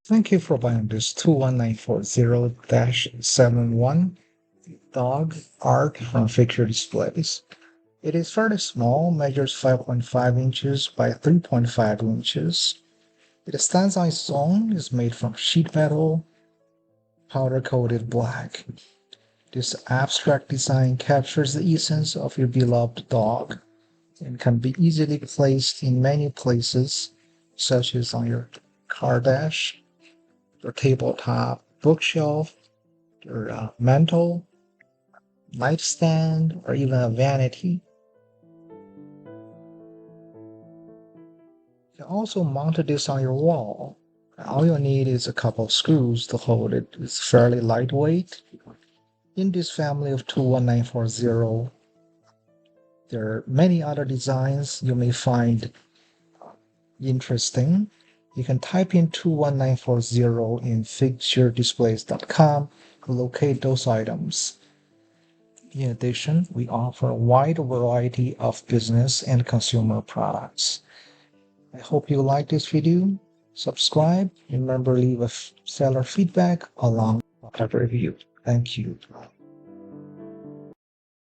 Thank you for buying this 21940-71 dog art from Fixture Displays. It is fairly small, measures 5.5 inches by 3.5 inches. It stands on its own, is made from sheet metal, powder-coated black. This abstract design captures the essence of your beloved dog and can be easily placed in many places, such as on your car dash, your tabletop bookshelf, your mantle, nightstand, or even a vanity. You can also mount this on your wall. All you need is a couple of screws to hold it. It's fairly lightweight. In this family of 21940, there are many other designs you may find interesting. You can type in 21940 in fixturedisplays.com to locate those items. In addition, we offer a wide variety of business and consumer products. I hope you like this video. Subscribe. Remember, leave a seller feedback along with a review. Thank you.